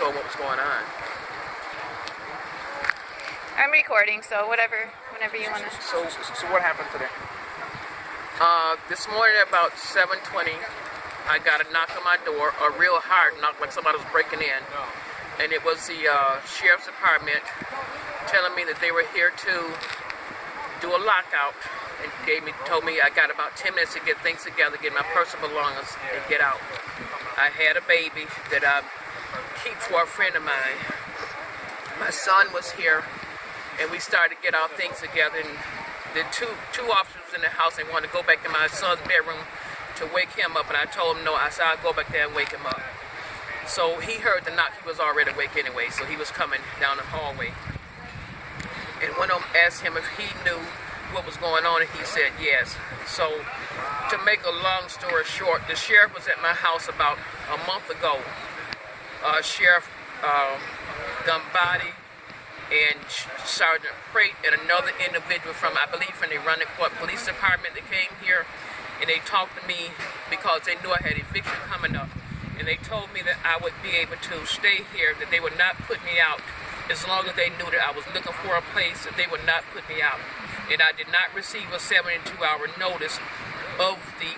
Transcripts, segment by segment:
told what was going on. I'm recording, so whenever you want to. So what happened today? This morning at about 7:20, I got a knock on my door, a real hard knock, like somebody was breaking in. And it was the sheriff's department telling me that they were here to do a lockout, and told me I got about 10 minutes to get things together, get my personal belongings, and get out. I had a baby that I keep for a friend of mine. My son was here, and we started to get our things together. And the two officers in the house, they wanted to go back to my son's bedroom to wake him up, and I told him no. I said I'll go back there and wake him up. So he heard the knock. He was already awake anyway, so he was coming down the hallway. And went on, asked him if he knew what was going on, and he said yes. So to make a long story short, the sheriff was at my house about a month ago. Sheriff Gambati and Sergeant Prate and another individual from, I believe, from the Running-Court Police Department that came here, and they talked to me because they knew I had eviction coming up, and they told me that I would be able to stay here, that they would not put me out as long as they knew that I was looking for a place, that they would not put me out. And I did not receive a 72-hour notice of the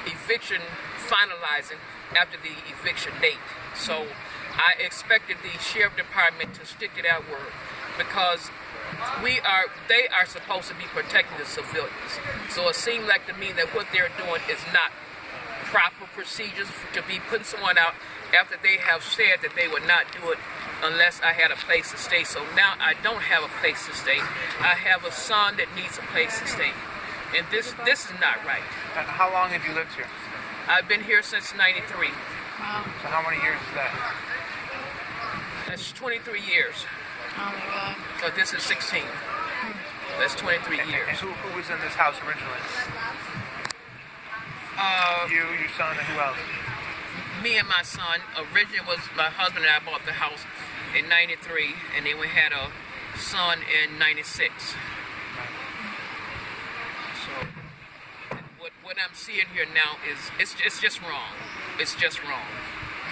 eviction finalizing after the eviction date. So I expected the sheriff department to stick to that word, because they are supposed to be protecting the civilians. So it seemed like to me that what they're doing is not proper procedures to be putting someone out after they have said that they would not do it unless I had a place to stay. So now I don't have a place to stay. I have a son that needs a place to stay, and this is not right. How long have you lived here? I've been here since '93. Wow. So how many years is that? That's 23 years. Oh my God. So this is 16. That's 23 years. And who was in this house originally? You, your son, and who else? Me and my son. Originally was my husband and I bought the house in '93, and then we had a son in '96. So what I'm seeing here now is it's just wrong. It's just wrong.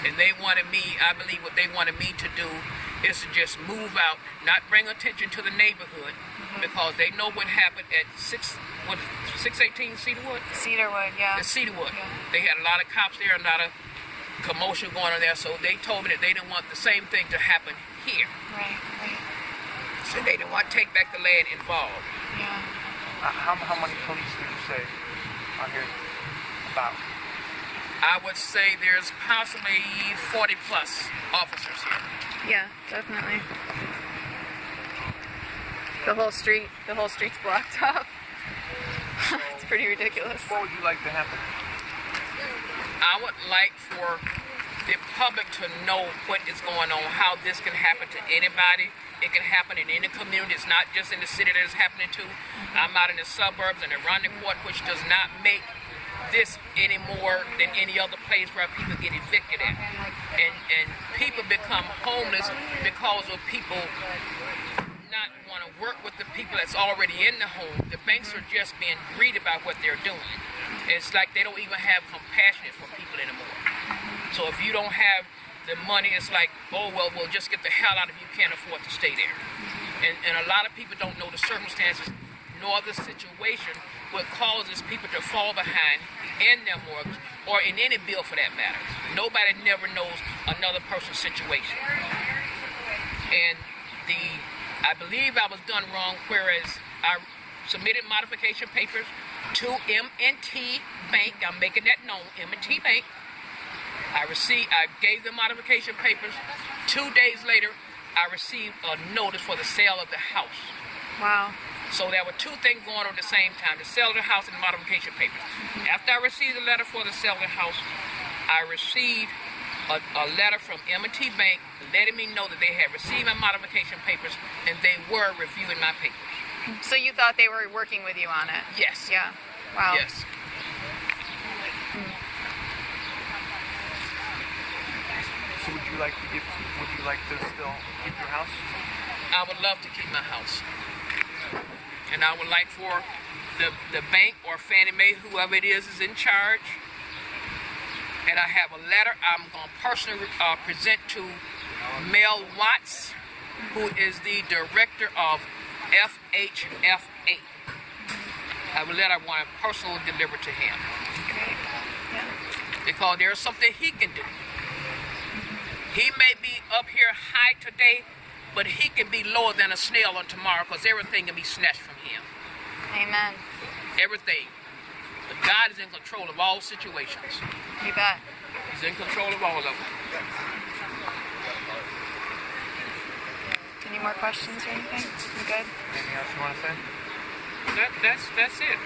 And they wanted me, I believe what they wanted me to do is to just move out, not bring attention to the neighborhood, because they know what happened at 618 Cedarwood? Cedarwood, yeah. At Cedarwood. Yeah. They had a lot of cops there, a lot of commotion going on there, so they told me that they didn't want the same thing to happen here. Right. So they didn't want to take back the land involved. Yeah. How many police did you say are here? About? I would say there's possibly 40 plus officers here. Yeah, definitely. The whole street's blocked off. It's pretty ridiculous. What would you like to happen? I would like for the public to know what is going on, how this can happen to anybody. It can happen in any community. It's not just in the city that it's happening to. I'm out in the suburbs and the Running-Court, which does not make this any more than any other place where people get evicted at. And people become homeless because of people not want to work with the people that's already in the home. The banks are just being greedy about what they're doing. It's like they don't even have compassion for people anymore. So if you don't have the money, it's like, oh, well, we'll just get the hell out of you, can't afford to stay there. And a lot of people don't know the circumstances nor the situation what causes people to fall behind in their mortgage or in any bill for that matter. Nobody never knows another person's situation. And I believe I was done wrong, whereas I submitted modification papers to M&T Bank. I'm making that known, M&T Bank. I gave them modification papers. 2 days later, I received a notice for the sale of the house. Wow. So there were two things going on at the same time, the sale of the house and the modification papers. After I received the letter for the sale of the house, I received a letter from M&T Bank letting me know that they had received my modification papers and they were reviewing my papers. So you thought they were working with you on it? Yes. Yeah. Wow. Yes. So would you like to still keep your house? I would love to keep my house. And I would like for the bank or Fannie Mae, whoever it is in charge, and I have a letter I'm going to personally present to Mel Watts, who is the director of FHFA. I have a letter I want to personally deliver to him. Great. Yeah. Because there's something he can do. He may be up here high today, but he can be lower than a snail on tomorrow because everything can be snatched from him. Amen. Everything. But God is in control of all situations. You bet. He's in control of all of them. Any more questions or anything? You good? Anything else you want to say? That's it.